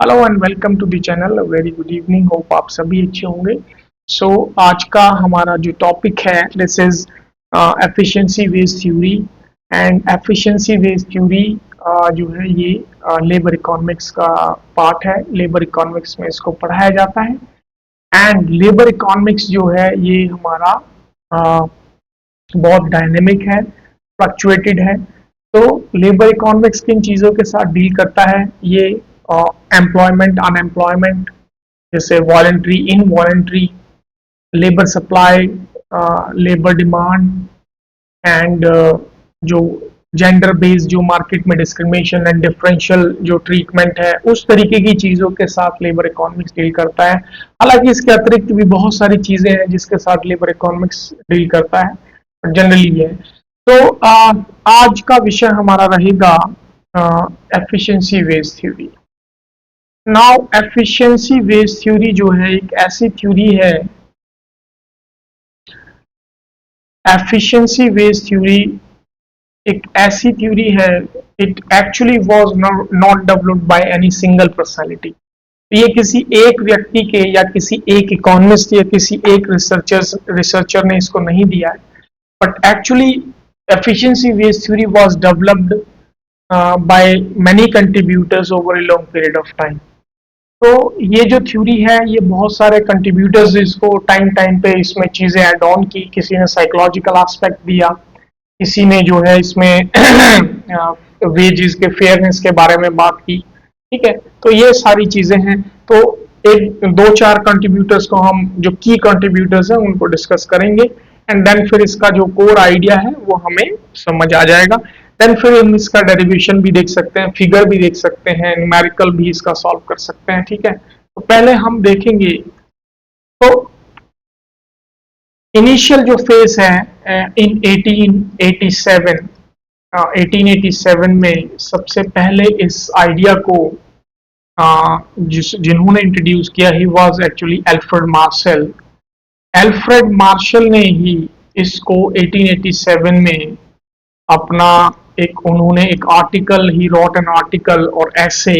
Hello and welcome to the channel. Very good evening, hope आप सभी अच्छे होंगे। सो आज का हमारा जो टॉपिक है this is efficiency based theory. And efficiency based theory जो है ये लेबर इकोनॉमिक्स का पार्ट है। लेबर इकोनॉमिक्स में इसको पढ़ाया जाता है। एंड लेबर इकोनॉमिक्स जो है ये हमारा बहुत डायनेमिक है, फ्लक्चुएटेड है। तो लेबर इकोनॉमिक्स किन चीज़ों के साथ डील करता है? ये एम्प्लॉयमेंट, अनएम्प्लॉयमेंट, जैसे voluntary, involuntary, labour supply, labour demand, and जो जेंडर बेस्ड जो मार्केट में डिस्क्रिमिनेशन एंड डिफरेंशियल जो ट्रीटमेंट है, उस तरीके की चीज़ों के साथ लेबर इकोनॉमिक्स डील करता है। हालांकि इसके अतिरिक्त भी बहुत सारी चीज़ें हैं जिसके साथ लेबर इकोनॉमिक्स डील करता है, जनरली ये है। तो आज का विषय हमारा रहेगा efficiency based theory. Now efficiency based theory जो है एक ऐसी थ्योरी है, एफिशिएंसी बेस्ड थ्योरी एक ऐसी थ्योरी है, it actually was not developed by any single personality. ये किसी एक व्यक्ति के या किसी एक इकोनॉमिस्ट या किसी एक रिसर्चर ने इसको नहीं दिया है, but actually efficiency based theory was developed by many contributors over a long period of time. तो ये जो थ्योरी है ये बहुत सारे कंट्रीब्यूटर्स इसको टाइम टाइम पे इसमें चीज़ें ऐड ऑन की। किसी ने साइकोलॉजिकल एस्पेक्ट दिया, किसी ने जो है इसमें वेजेस के फेयरनेस के बारे में बात की। ठीक है, तो ये सारी चीज़ें हैं। तो एक दो चार कंट्रीब्यूटर्स को हम, जो की कंट्रीब्यूटर्स हैं, उनको डिस्कस करेंगे। एंड देन फिर इसका जो कोर आइडिया है वो हमें समझ आ जाएगा। देन फिर हम इसका डेरिवेशन भी देख सकते हैं, फिगर भी देख सकते हैं, न्यूमेरिकल भी इसका सॉल्व कर सकते हैं। ठीक है, तो पहले हम देखेंगे तो इनिशियल जो फेज है इन 1887 में सबसे पहले इस आइडिया को जिन्होंने इंट्रोड्यूस किया, he was actually Alfred Marshall. Alfred Marshall ने ही इसको 1887 में अपना उन्होंने एक article, he wrote an article और ऐसे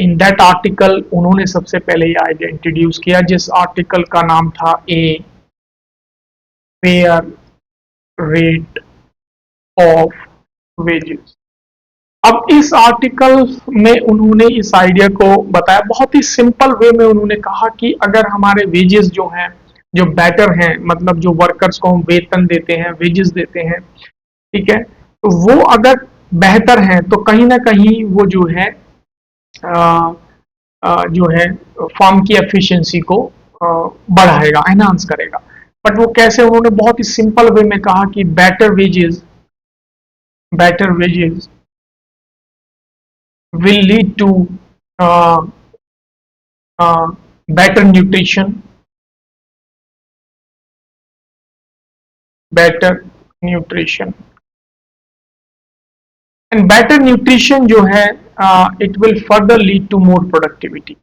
इन दैट आर्टिकल उन्होंने सबसे पहले ये आइडिया इंट्रोड्यूस किया, जिस आर्टिकल का नाम था ए फेयर रेट ऑफ वेजेस। अब इस आर्टिकल में उन्होंने इस आइडिया को बताया बहुत ही सिंपल वे में। उन्होंने कहा कि अगर हमारे वेजेस जो हैं, जो बेटर हैं, मतलब जो वर्कर्स को हम वेतन देते हैं, वेजेस देते हैं, ठीक है, तो वो अगर बेहतर हैं तो कहीं ना कहीं वो जो है फॉर्म की एफिशिएंसी को बढ़ाएगा, एनहांस करेगा। बट वो कैसे? उन्होंने बहुत ही सिंपल वे में कहा कि better wages will lead to uh, better nutrition, better nutrition and better nutrition जो है it will further lead to more productivity.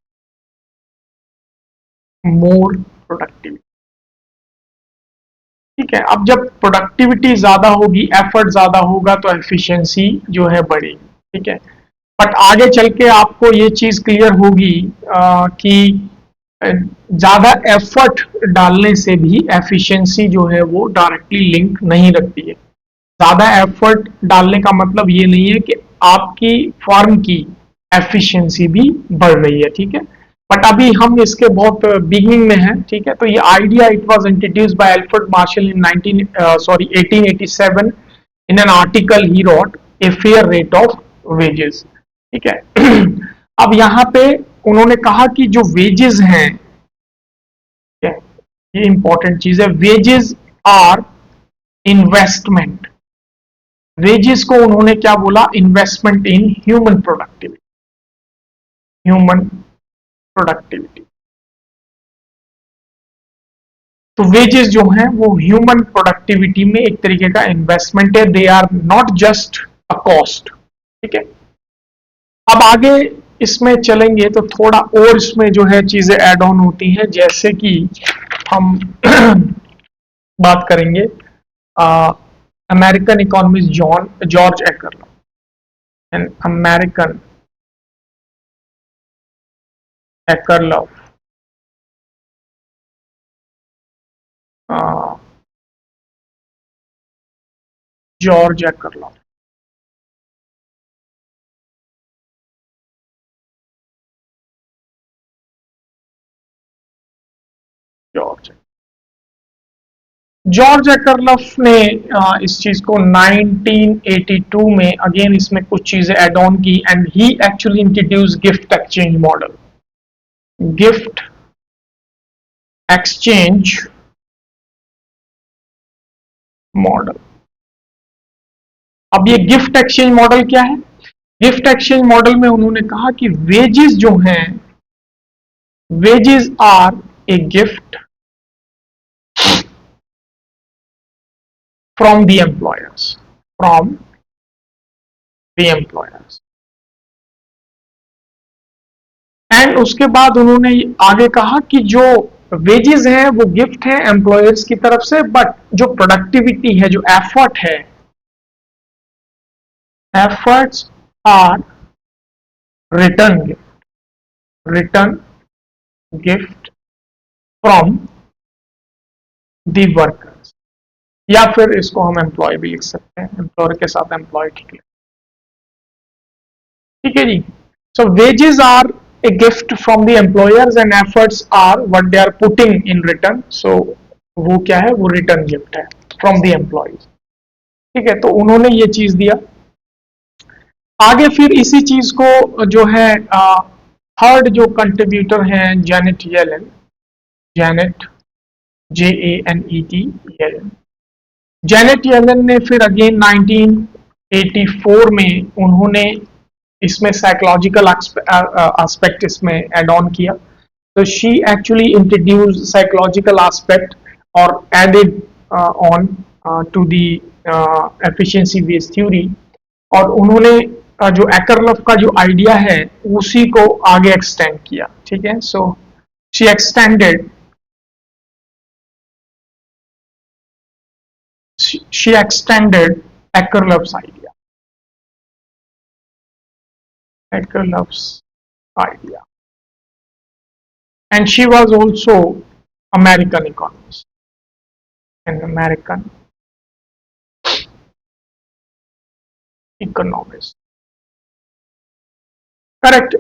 ठीक है, अब जब प्रोडक्टिविटी ज्यादा होगी, एफर्ट ज्यादा होगा, तो एफिशिएंसी जो है बढ़ेगी। ठीक है, बट आगे चल के आपको ये चीज क्लियर होगी कि ज्यादा एफर्ट डालने से भी एफिशिएंसी जो है वो डायरेक्टली लिंक नहीं रखती है। ज्यादा एफर्ट डालने का मतलब ये नहीं है कि आपकी फर्म की एफिशिएंसी भी बढ़ रही है। ठीक है, बट अभी हम इसके बहुत बिगिनिंग में हैं। ठीक है, तो ये idea it was introduced by Alfred Marshall in 1887 in an article he wrote a fair rate of wages. ठीक है, अब यहाँ पे उन्होंने कहा कि जो वेजेस हैं, ये इंपॉर्टेंट चीज है, वेजेस आर इन्वेस्टमेंट। वेजेस को उन्होंने क्या बोला? Investment in human productivity. तो वेजेस जो हैं वो ह्यूमन प्रोडक्टिविटी में एक तरीके का इन्वेस्टमेंट है। They are not just a cost. ठीक है, अब आगे इसमें चलेंगे तो थोड़ा और इसमें जो है चीजें ऐड ऑन होती हैं, जैसे कि हम बात करेंगे American economist George Aker, an American Akerlof, George Akerlof. George George Akerlof ने इस चीज को 1982 में अगेन इसमें कुछ चीजें एड ऑन की and he actually introduce gift exchange model. Gift exchange model. अब ये गिफ्ट एक्सचेंज मॉडल क्या है? गिफ्ट एक्सचेंज मॉडल में उन्होंने कहा कि वेजेस जो हैं, wages are a gift from the employers, from the employers. And उसके बाद उन्होंने आगे कहा कि जो वेजेस हैं वो गिफ्ट है एम्प्लॉयर्स की तरफ से, बट जो प्रोडक्टिविटी है, जो एफर्ट है, efforts are return gift from the workers, या फिर इसको हम एम्प्लॉय भी लिख सकते हैं, एम्प्लॉयर के साथ एम्प्लॉय, ठीक है जी। So wages are a gift from the employers and efforts are what they are putting in return. So वो क्या है? वो रिटर्न गिफ्ट है फ्रॉम द एम्प्लॉयज, ठीक है। तो उन्होंने ये चीज दिया। आगे फिर इसी चीज को जो है थर्ड जो कंट्रीब्यूटर हैं Janet Yellen, Janet JANET Yellen. Janet Yellen ने फिर अगेन 1984 में उन्होंने इसमें साइकोलॉजिकल एस्पेक्ट इसमें एड ऑन किया। तो she actually introduce psychological aspect और added on to the efficiency based theory, और उन्होंने जो एकरलफ का जो आइडिया है उसी को आगे एक्सटेंड किया, ठीक है। So she extended Ekerlof's idea, Ekerlof's idea, and she was also American economist, an American economist. Correct.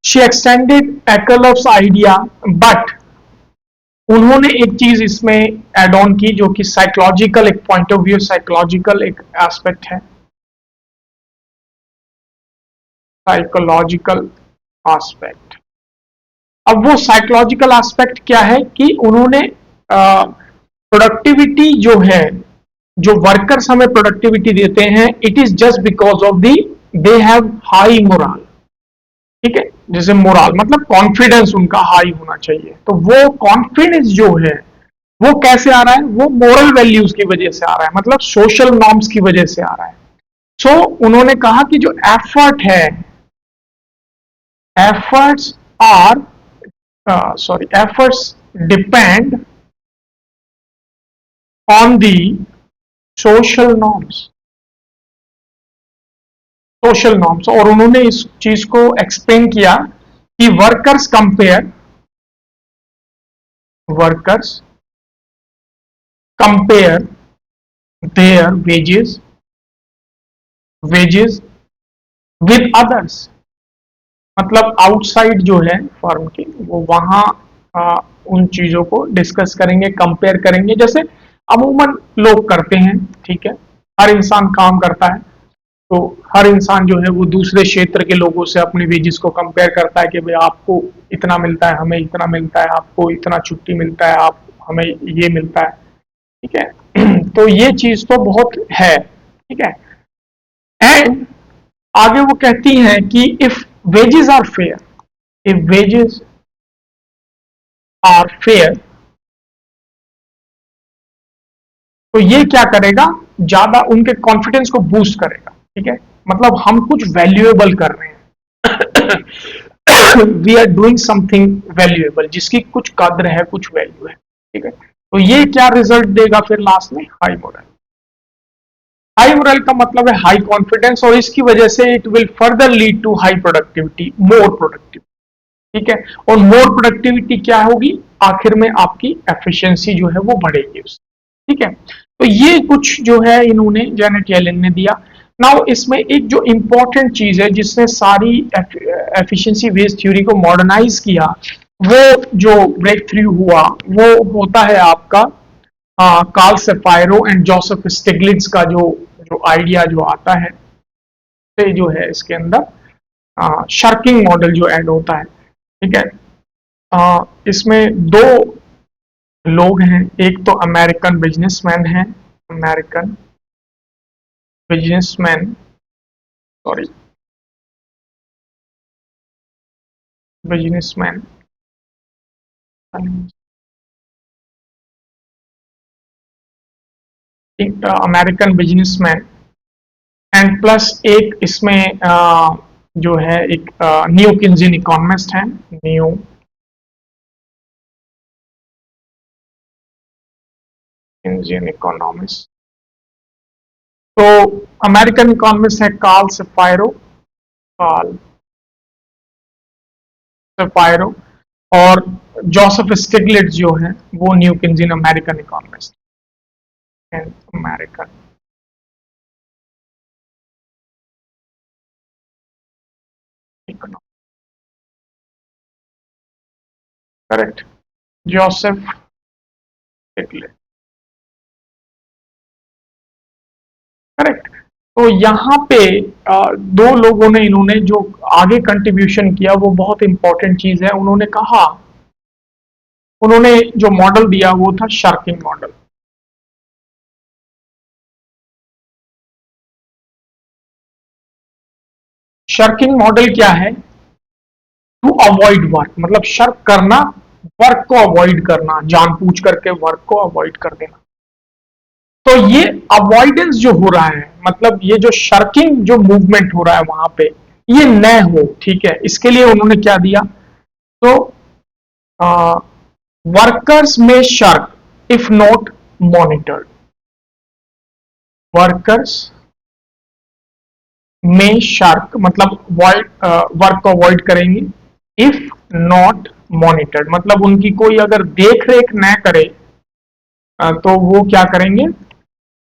She extended Ekerlof's idea, but उन्होंने एक चीज इसमें एड ऑन की जो कि साइकोलॉजिकल एक पॉइंट ऑफ व्यू, साइकोलॉजिकल एक एस्पेक्ट है, साइकोलॉजिकल एस्पेक्ट। अब वो साइकोलॉजिकल एस्पेक्ट क्या है कि उन्होंने प्रोडक्टिविटी जो है, जो वर्कर्स हमें प्रोडक्टिविटी देते हैं, it is just because of the they have high moral, ठीक है। जैसे मोरल मतलब कॉन्फिडेंस उनका हाई होना चाहिए। तो वो कॉन्फिडेंस जो है वो कैसे आ रहा है? वो मोरल वैल्यूज की वजह से आ रहा है, मतलब सोशल नॉर्म्स की वजह से आ रहा है। सो उन्होंने कहा कि जो एफर्ट है, efforts are efforts depend on the social norms, social norms. और उन्होंने इस चीज को एक्सप्लेन किया कि workers compare their wages with others, मतलब आउटसाइड जो है फर्म की, वो वहां उन चीजों को डिस्कस करेंगे, कंपेयर करेंगे, जैसे अमूमन लोग करते हैं, ठीक है। हर इंसान काम करता है, तो हर इंसान जो है वो दूसरे क्षेत्र के लोगों से अपनी वेजेस को कंपेयर करता है कि भाई आपको इतना मिलता है, हमें इतना मिलता है, आपको इतना छुट्टी मिलता है, आप हमें ये मिलता है, ठीक है। तो ये चीज तो बहुत है, ठीक है। एंड आगे वो कहती हैं कि if wages are fair, if wages are fair, तो ये क्या करेगा? ज्यादा उनके कॉन्फिडेंस को बूस्ट करेगा, ठीक है। मतलब हम कुछ वैल्यूएबल कर रहे हैं, we are doing something valuable, जिसकी कुछ कद्र है, कुछ वैल्यू है, ठीक है। तो ये क्या रिजल्ट देगा फिर लास्ट में? High moral. हाई मोरल का मतलब है हाई कॉन्फिडेंस, और इसकी वजह से it will further lead to high productivity, more productivity, ठीक है। और मोर प्रोडक्टिविटी क्या होगी, आखिर में आपकी एफिशिएंसी जो है वो बढ़ेगी उससे, ठीक है। तो ये कुछ जो है इन्होंने जैनेट येलेन ने दिया। नाउ इसमें एक जो इंपॉर्टेंट चीज है जिसने सारी एफिशिएंसी बेस्ड थ्योरी को मॉडर्नाइज किया, वो जो ब्रेक थ्रू हुआ वो होता है आपका कार्ल सेफायरो एंड जोसेफ स्टिग्लिट्ज का जो जो आइडिया जो आता है, तो जो है इसके अंदर शर्किंग मॉडल जो ऐड होता है, ठीक है। इसमें दो लोग हैं, एक तो अमेरिकन बिजनेसमैन है, American businessman, sorry businessman, American businessman and plus एक इसमें जो है एक न्यू किन्जिन इकोनॉमिस्ट है, न्यू किन्जिन इकोनॉमिस्ट। तो अमेरिकन इकोनॉमिस्ट है कार्ल सेफायरो, कार्ल सेफायरो, और जोसेफ स्टिग्लिट्ज जो है वो new Keynesian American economist and American economist, correct, Joseph Stiglitz, correct. तो यहाँ पे दो लोगों ने इन्होंने जो आगे कंट्रीब्यूशन किया वो बहुत इंपॉर्टेंट चीज है। उन्होंने कहा, उन्होंने जो मॉडल दिया वो था शार्किंग मॉडल। शर्किंग मॉडल क्या है, टू अवॉइड वर्क, मतलब शर्क करना, वर्क को अवॉइड करना, जानबूझ करके वर्क को अवॉइड कर देना। तो ये अवॉइडेंस जो हो रहा है, मतलब ये जो शर्किंग जो मूवमेंट हो रहा है वहां पे, ये न हो, ठीक है। इसके लिए उन्होंने क्या दिया, तो वर्कर्स में shark if not monitored, workers में शार्क मतलब वर्क को अवॉइड करेंगे, इफ नॉट मॉनिटर्ड मतलब उनकी कोई अगर देख रेख न करे तो वो क्या करेंगे,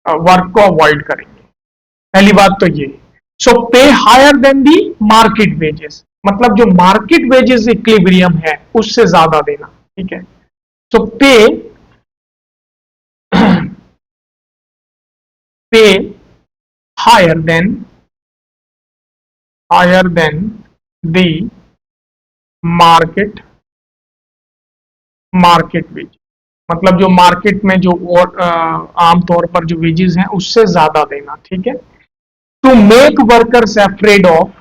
वर्क को अवॉइड करेंगे। पहली बात तो ये। So pay higher than the market wages, मतलब जो मार्केट वेजेस इक्विलिब्रियम है उससे ज्यादा देना, ठीक है। So pay pay higher than the market market wage, मतलब जो मार्केट में जो आमतौर पर जो वेजेस हैं उससे ज्यादा देना, ठीक है। To make workers afraid of,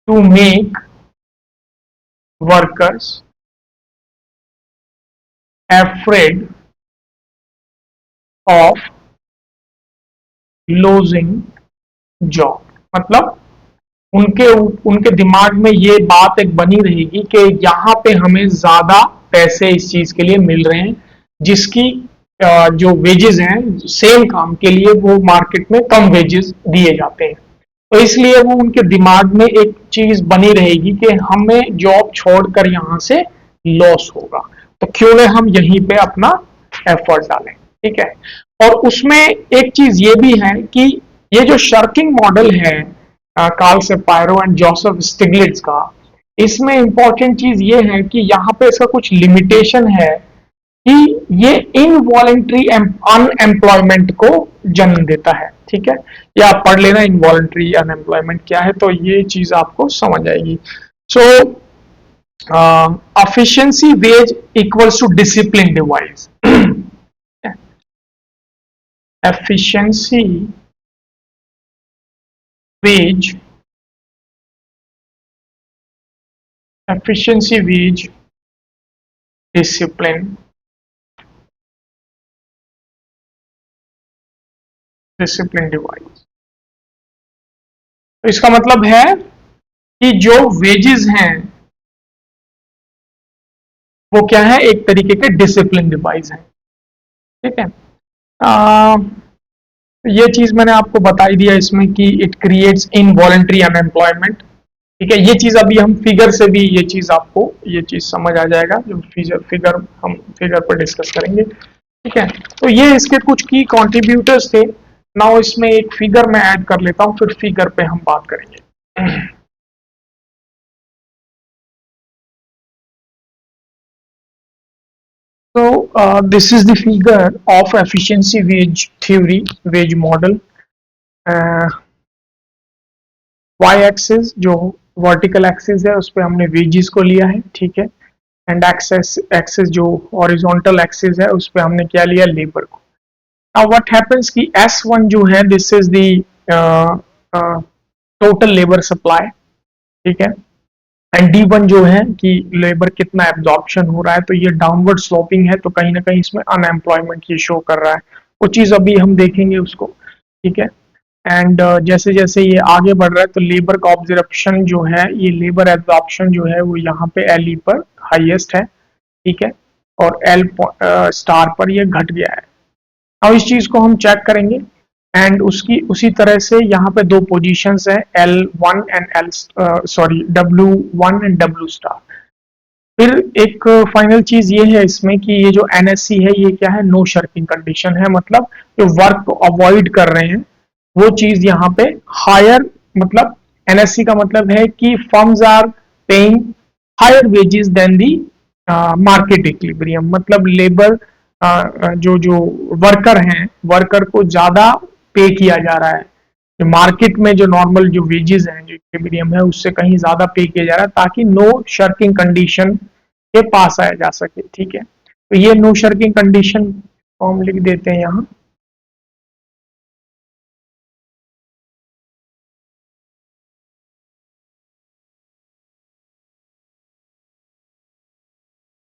to make workers afraid of losing job, मतलब उनके उनके दिमाग में ये बात एक बनी रहेगी कि यहाँ पे हमें ज्यादा पैसे इस चीज के लिए मिल रहे हैं, जिसकी जो वेजेस हैं सेम काम के लिए वो मार्केट में कम वेजेस दिए जाते हैं। तो इसलिए वो उनके दिमाग में एक चीज बनी रहेगी कि हमें जॉब छोड़कर यहाँ से लॉस होगा, तो क्यों न हम यहीं पे अपना एफर्ट डालें, ठीक है। और उसमें एक चीज ये भी है कि ये जो शर्किंग मॉडल है कार्ल सेफायरो एंड जोसेफ स्टिग्लिट्ज का, इसमें इंपॉर्टेंट चीज ये है कि यहाँ पे इसका कुछ लिमिटेशन है कि ये इनवॉलेंट्री अनएम्प्लॉयमेंट को जन्म देता है, ठीक है। या आप पढ़ लेना इनवॉलेंट्री अनएम्प्लॉयमेंट क्या है, तो ये चीज आपको समझ आएगी। सो efficiency wage equals to discipline device, efficiency wage, efficiency wage discipline, discipline device. तो इसका मतलब है कि जो वेजेस हैं वो क्या है, एक तरीके के डिसिप्लिन डिवाइस हैं, ठीक है। ये चीज मैंने आपको बता ही दिया इसमें कि इट क्रिएट्स इनवॉलंटरी अनएम्प्लॉयमेंट, ठीक है, ये चीज अभी हम फिगर से भी ये चीज आपको ये चीज समझ आ जाएगा, जो फिगर फिगर हम फिगर पर डिस्कस करेंगे। ठीक है, तो ये इसके कुछ की कंट्रीब्यूटर्स थे। नाउ इसमें एक फिगर मैं ऐड कर लेता हूँ, फिर फिगर पे हम बात करेंगे। So this is the figure of efficiency wage theory, wage model. Uh, y axis जो वर्टिकल एक्सिस है उस पर हमने वेजेस को लिया है, ठीक है, एंड एक्सेस एक्सिस जो हॉरिजॉन्टल एक्सिस है उस पर हमने क्या लिया, लेबर को। नाउ व्हाट हैपेंस कि S1 जो है this is the total labour supply, ठीक है, एंड D1 जो है कि लेबर कितना एब्जॉर्प्शन हो रहा है, तो ये डाउनवर्ड स्लोपिंग है, तो कहीं ना कहीं इसमें अनएम्प्लॉयमेंट ये शो कर रहा है। वो चीज अभी हम देखेंगे उसको, ठीक है। एंड जैसे जैसे ये आगे बढ़ रहा है तो लेबर का ऑब्जर्वेशन जो है, ये लेबर एब्जॉर्प्शन जो है वो यहाँ पे LE पर हाईएस्ट है, ठीक है, और L स्टार पर ये घट गया है। अब इस चीज को हम चेक करेंगे, एंड उसकी उसी तरह से यहाँ पे दो पोजीशंस है, L1 and W1 and W star. फिर एक फाइनल चीज ये है इसमें कि ये जो NSC है ये क्या है, नो शर्किंग कंडीशन है, मतलब जो वर्क को अवॉइड कर रहे हैं वो चीज यहाँ पे हायर, मतलब NSC का मतलब है कि firms are paying higher wages than the market equilibrium, मतलब लेबर जो जो वर्कर हैं, वर्कर को ज्यादा पे किया जा रहा है, जो मार्केट में जो नॉर्मल जो वेजेस हैं, जो इक्विलिब्रियम है उससे कहीं ज्यादा पे किया जा रहा है, ताकि नो शर्किंग कंडीशन के पास आया जा सके, ठीक है। तो ये नो शर्किंग कंडीशन को हम लिख देते हैं यहाँ,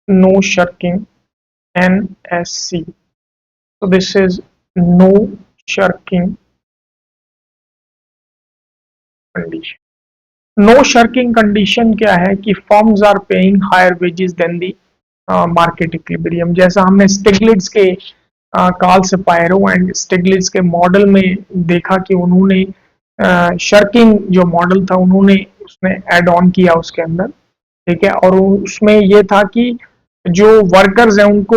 no shirking NSC। So this is no shirking condition. No shirking condition क्या है कि firms are paying higher wages than the market equilibrium, जैसा हमने स्टिग्लिट्स के कार्ल शपायरो एंड स्टिग्लिट्स के मॉडल में देखा कि उन्होंने शर्किंग जो मॉडल था उन्होंने उसमें ऐड ऑन किया उसके अंदर, ठीक है, और उसमें ये था कि जो वर्कर्स हैं उनको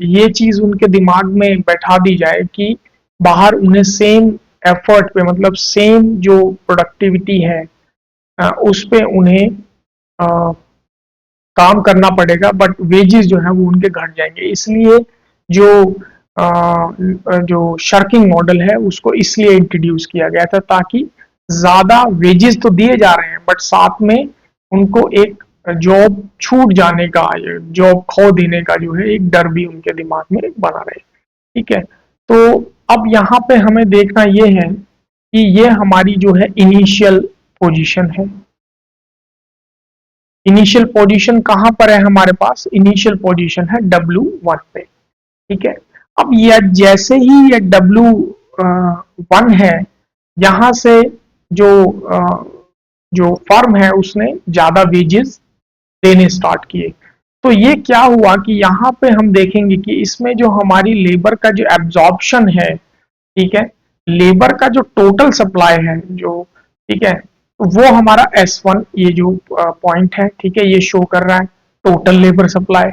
ये चीज उनके दिमाग में बैठा दी जाए कि बाहर उन्हें सेम एफर्ट पे, मतलब सेम जो प्रोडक्टिविटी है उस पे उन्हें काम करना पड़ेगा, बट वेजेस जो है वो उनके घट जाएंगे। इसलिए जो जो शर्किंग मॉडल है उसको इसलिए इंट्रोड्यूस किया गया था, ताकि ज्यादा वेजेस तो दिए जा रहे हैं बट साथ में उनको एक जॉब छूट जाने का, जॉब खो देने का जो है एक डर भी उनके दिमाग में बना रहे, ठीक है। तो अब यहाँ पे हमें देखना ये है कि ये हमारी जो है इनिशियल पोजीशन है। इनिशियल पोजीशन कहां पर है हमारे पास, इनिशियल पोजीशन है W1 पे, ठीक है। अब ये जैसे ही ये W1 है, यहां से जो जो फर्म है उसने ज्यादा वेजेस देने स्टार्ट किए। तो ये क्या हुआ कि यहाँ पे हम देखेंगे कि इसमें जो हमारी लेबर का जो एब्जॉर्प्शन है, ठीक है, लेबर का जो टोटल सप्लाई है जो, ठीक है, वो हमारा S1 ये जो पॉइंट है, ठीक है, ये शो कर रहा है टोटल लेबर सप्लाई,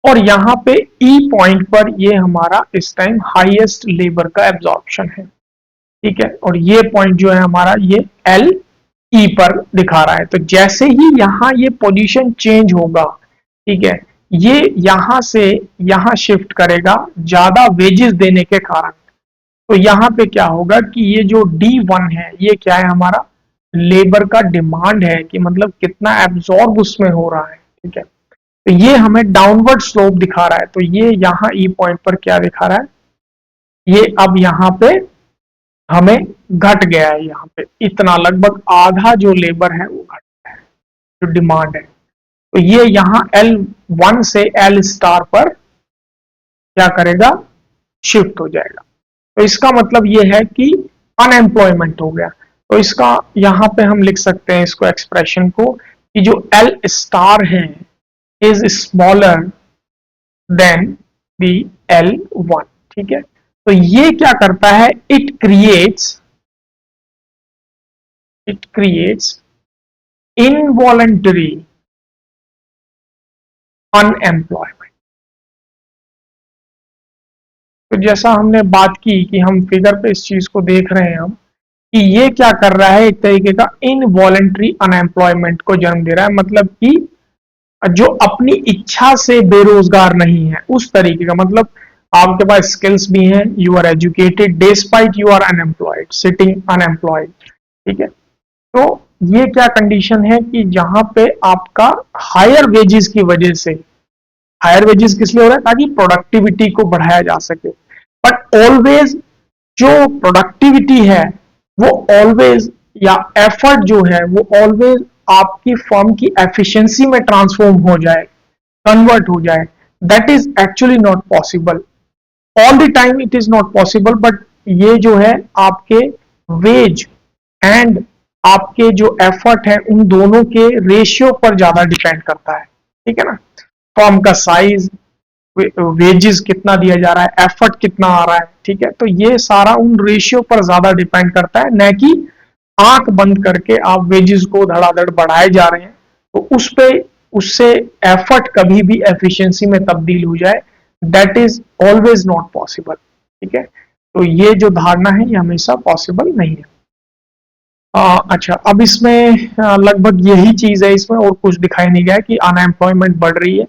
और यहाँ पे E पॉइंट पर ये हमारा इस टाइम हाईएस्ट लेबर का एब्जॉर्प्शन है, ठीक है, और ये पॉइंट जो है हमारा ये LE पर दिखा रहा है। तो जैसे ही यहाँ ये पोजीशन चेंज होगा, ठीक है, ये यहाँ से यहाँ शिफ्ट करेगा ज्यादा वेजेस देने के कारण। तो यहाँ पे क्या होगा कि ये जो D1 है ये क्या है हमारा, लेबर का डिमांड है, कि मतलब कितना एब्जॉर्ब उसमें हो रहा है, ठीक है। तो ये हमें डाउनवर्ड स्लोप दिखा रहा है, तो ये यहाँ E पॉइंट पर क्या दिखा रहा है, ये अब यहाँ पे हमें घट गया है, यहाँ पे इतना लगभग आधा जो लेबर है वो घट गया है, जो डिमांड है। तो ये यहाँ L1 से L स्टार पर क्या करेगा, शिफ्ट हो जाएगा। तो इसका मतलब ये है कि अनएम्प्लॉयमेंट हो गया। तो इसका यहाँ पे हम लिख सकते हैं इसको एक्सप्रेशन को कि जो L स्टार है is smaller than the L1, ठीक है। तो ये क्या करता है, इट क्रिएट्स इनवॉलेंटरी अनएम्प्लॉयमेंट। तो जैसा हमने बात की कि हम फिगर पे इस चीज को देख रहे हैं हम कि ये क्या कर रहा है, एक तरीके का इनवॉलेंटरी अनएम्प्लॉयमेंट को जन्म दे रहा है, मतलब कि जो अपनी इच्छा से बेरोजगार नहीं है उस तरीके का, मतलब आपके पास स्किल्स भी हैं, you are educated despite you are unemployed, sitting unemployed. ठीक है, तो ये क्या कंडीशन है कि जहां पे आपका हायर वेजेस की वजह से, हायर वेजेस किस लिए हो रहा है, ताकि प्रोडक्टिविटी को बढ़ाया जा सके। बट ऑलवेज जो प्रोडक्टिविटी है वो ऑलवेज, या एफर्ट जो है वो ऑलवेज आपकी फर्म की एफिशिएंसी में ट्रांसफॉर्म हो जाए, कन्वर्ट हो जाए, that is actually not possible. All the time it is not possible, but ये जो है आपके वेज एंड आपके जो एफर्ट है उन दोनों के रेशियो पर ज्यादा डिपेंड करता है। ठीक है ना, फॉर्म का साइज, वेजेस कितना दिया जा रहा है, एफर्ट कितना आ रहा है। ठीक है, तो ये सारा उन रेशियो पर ज्यादा डिपेंड करता है, न कि आंख बंद करके आप वेजेस को धड़ाधड़ बढ़ाए जा रहे हैं तो उस पे, उससे एफर्ट कभी भी एफिशिएंसी में तब्दील हो जाए, that is always not possible. ठीक है, तो ये जो धारणा है ये हमेशा पॉसिबल नहीं है। अच्छा, अब इसमें लगभग यही चीज है, इसमें और कुछ दिखाई नहीं गया कि अनएम्प्लॉयमेंट बढ़ रही है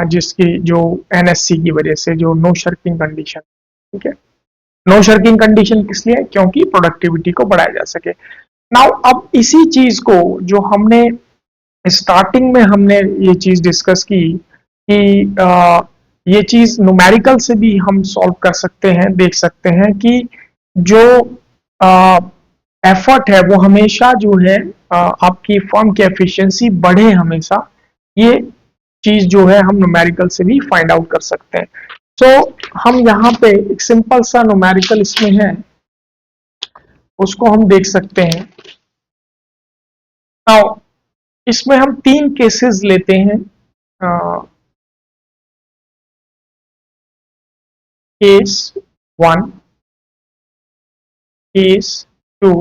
जिसकी जो एनएससी की वजह से, जो नो शर्किंग कंडीशन। ठीक है, नो शर्किंग कंडीशन किस लिए, क्योंकि प्रोडक्टिविटी को बढ़ाया जा सके। नाउ अब इसी चीज को जो हमने स्टार्टिंग में हमने ये चीज डिस्कस की कि ये चीज न्यूमेरिकल से भी हम सॉल्व कर सकते हैं, देख सकते हैं कि जो एफर्ट है वो हमेशा जो है आपकी फर्म की एफिशिएंसी बढ़े हमेशा, ये चीज जो है हम न्यूमेरिकल से भी फाइंड आउट कर सकते हैं। तो हम यहाँ पे एक सिंपल सा न्यूमेरिकल इसमें है, उसको हम देख सकते हैं। नाउ इसमें हम तीन केसेस लेते हैं, केस वन, केस टू,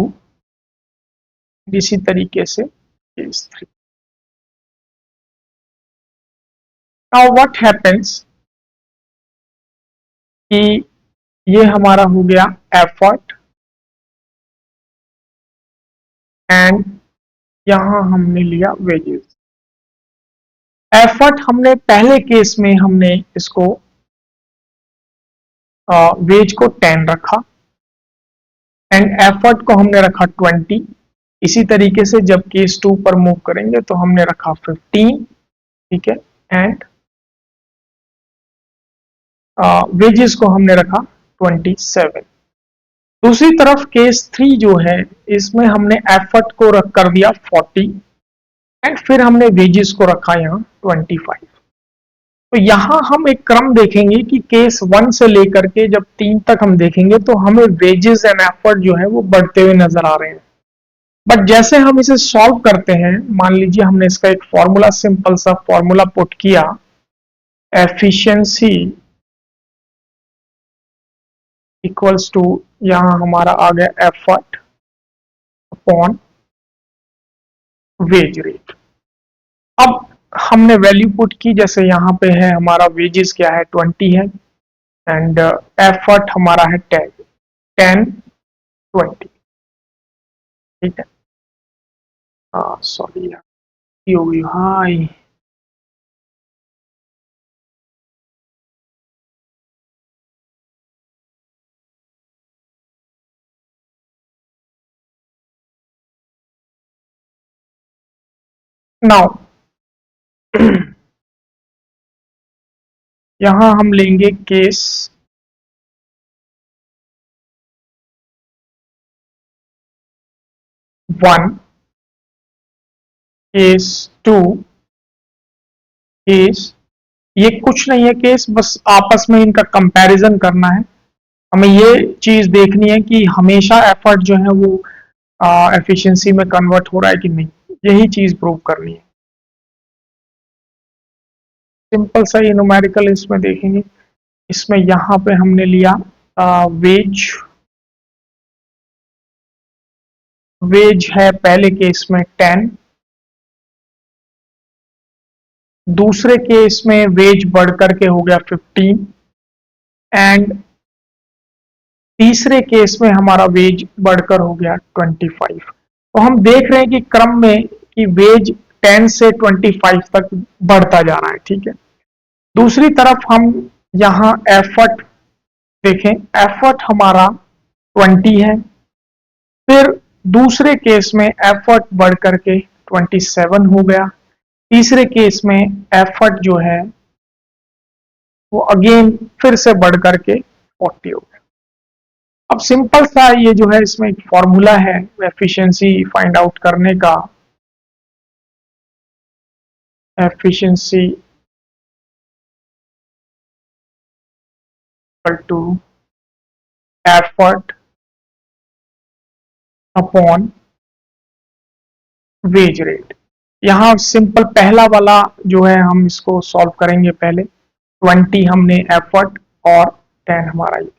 इसी तरीके से case three. Now what happens कि ये हमारा हो गया एफर्ट, एंड यहां हमने लिया वेजेस। एफर्ट हमने पहले केस में हमने इसको वेज को 10 रखा एंड एफर्ट को हमने रखा 20। इसी तरीके से जब केस टू पर मूव करेंगे तो हमने रखा 15। ठीक है, एंड वेजेस को हमने रखा 27। दूसरी तरफ केस थ्री जो है, इसमें हमने एफर्ट को रख कर दिया 40 एंड फिर हमने वेजेस को रखा यहाँ 25। तो यहां हम एक क्रम देखेंगे कि केस वन से लेकर के जब तीन तक हम देखेंगे तो हमें वेजेस एंड एफर्ट जो है वो बढ़ते हुए नजर आ रहे हैं। बट जैसे हम इसे सॉल्व करते हैं, मान लीजिए हमने इसका एक फॉर्मूला, सिंपल सा फॉर्मूला पुट किया, एफिशिएंसी इक्वल्स टू, यहां हमारा आ गया एफर्ट अपॉन वेज रेट। अब हमने वैल्यू पुट की, जैसे यहाँ पे है हमारा वेजेस क्या है 20 है एंड एफर्ट हमारा है 10, 10 20। ठीक है, सॉरी यार, हाई। नाउ यहां हम लेंगे case one, case two, case, ये कुछ नहीं है केस, बस आपस में इनका कंपैरिजन करना है। हमें ये चीज देखनी है कि हमेशा एफर्ट जो है वो एफिशिएंसी में कन्वर्ट हो रहा है कि नहीं, यही चीज प्रूव करनी है। सिंपल सा ये न्यूमेरिकल इसमें देखेंगे, इसमें यहां पे हमने लिया वेज, वेज है पहले केस में 10 दूसरे केस में वेज बढ़ करके हो गया 15 एंड तीसरे केस में हमारा वेज बढ़कर हो गया 25। तो हम देख रहे हैं कि क्रम में कि वेज 10 से 25 तक बढ़ता जा रहा है, ठीक है। दूसरी तरफ हम यहाँ एफर्ट देखें, एफर्ट हमारा 20 है, फिर दूसरे केस में एफर्ट बढ़ करके 27 हो गया, तीसरे केस में एफर्ट जो है वो अगेन फिर से बढ़ करके 40 हो गया। अब सिंपल सा ये जो है इसमें एक फॉर्मूला है एफिशिएंसी फाइंड आउट करने का, efficiency equal to effort upon wage rate. यहाँ सिंपल पहला वाला जो है हम इसको सॉल्व करेंगे पहले। 20 हमने एफर्ट और 10 हमारा ये,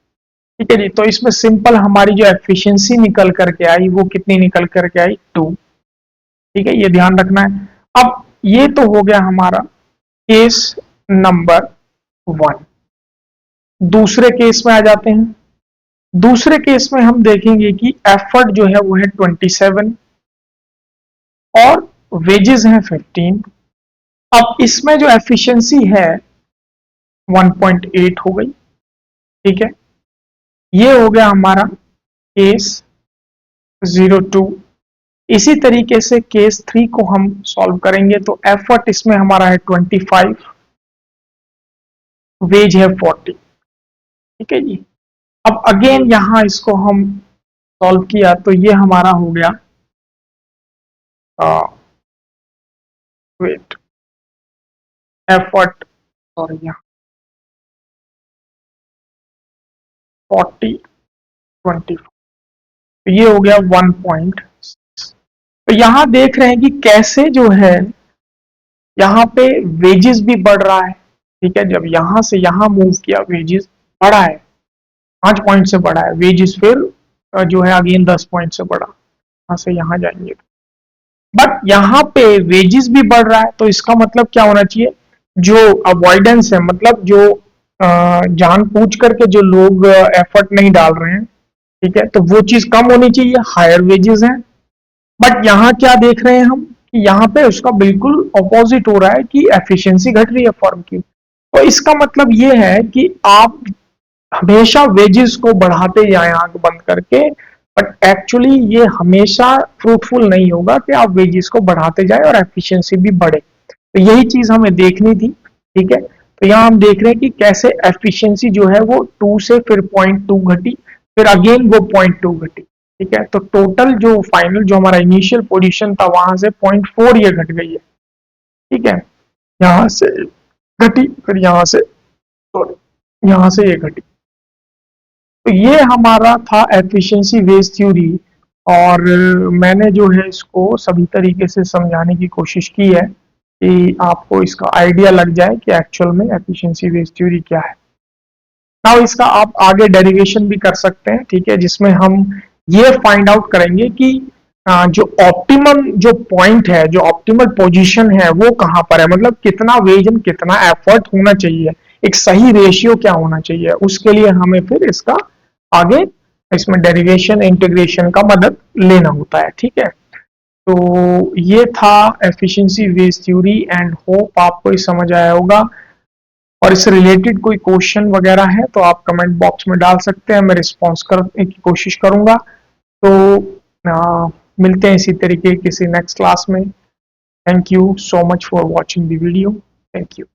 ठीक है जी। तो इसमें सिंपल हमारी जो एफिशिएंसी निकल करके आई वो कितनी निकल करके आई, 2, ठीक है, ये ध्यान रखना है। अब ये तो हो गया हमारा केस नंबर 1। दूसरे केस में आ जाते हैं। दूसरे केस में हम देखेंगे कि एफर्ट जो है वो है 27 और वेजेस हैं 15। अब इसमें जो एफिशिएंसी है 1.8 हो गई, ठीक है। ये हो गया हमारा केस 02। इसी तरीके से केस 3 को हम सॉल्व करेंगे तो एफर्ट इसमें हमारा है 25, वेज है 40, ठीक है जी। अब अगेन यहां इसको हम सॉल्व किया तो ये हमारा हो गया वेट एफर्ट, सॉरी यहाँ 40 25, तो ये हो गया 1.6। तो यहां देख रहे हैं कि कैसे जो है यहाँ पे वेजेस भी बढ़ रहा है, ठीक है। जब यहां से यहां मूव किया वेजेस बढ़ा है, 5 पॉइंट से बढ़ा है वेजेस, फिर जो है अगेन 10 पॉइंट से बढ़ा, यहां से यहां जाएंगे। बट यहाँ पे वेजेस भी बढ़ रहा है तो इसका मतलब क्या होना चाहिए, जो अवॉइडेंस है, मतलब जो जानबूझ करके जो लोग एफर्ट नहीं डाल रहे हैं, ठीक है, तो वो चीज कम होनी चाहिए, हायर वेजेस हैं। बट यहाँ क्या देख रहे हैं हम कि यहाँ पे उसका बिल्कुल ऑपोजिट हो रहा है कि एफिशिएंसी घट रही है फर्म की। तो इसका मतलब ये है कि आप हमेशा वेजेस को बढ़ाते जाएं आंख बंद करके, बट एक्चुअली ये हमेशा फ्रूटफुल नहीं होगा कि आप वेजेस को बढ़ाते जाएं और एफिशिएंसी भी बढ़े। तो यही चीज हमें देखनी थी, ठीक है। तो यहाँ हम देख रहे हैं कि कैसे एफिशिएंसी जो है वो 2 से फिर 0.2 घटी, फिर अगेन वो 0.2 घटी, ठीक है। तो टोटल जो फाइनल जो हमारा इनिशियल पोजीशन था वहां से 0.4 ये घट गई है, ठीक है। यहाँ से घटी, फिर यहाँ से, सॉरी, यहाँ से ये घटी। तो ये हमारा था एफिशिएंसी वेज थ्योरी, और मैंने जो है इसको सभी तरीके से समझाने की कोशिश की है कि आपको इसका आइडिया लग जाए कि एक्चुअल में एफिशिएंसी वेज थ्योरी क्या है। नाउ इसका आप आगे डेरिवेशन भी कर सकते हैं, ठीक है, जिसमें हम ये फाइंड आउट करेंगे कि जो ऑप्टिमम जो पॉइंट है, जो ऑप्टिमल पोजीशन है वो कहां पर है, मतलब कितना वेज एंड कितना एफर्ट होना चाहिए, एक सही रेशियो क्या होना चाहिए। उसके लिए हमें फिर इसका आगे इसमें डेरिवेशन इंटीग्रेशन का मदद लेना होता है, ठीक है। तो ये था efficiency wage theory and hope आपको ये समझ आया होगा। और इससे रिलेटेड कोई क्वेश्चन वगैरह है तो आप कमेंट बॉक्स में डाल सकते हैं, मैं रिस्पॉन्स करने की कोशिश करूंगा। तो मिलते हैं इसी तरीके किसी नेक्स्ट क्लास में। Thank you so much for watching the video. Thank you.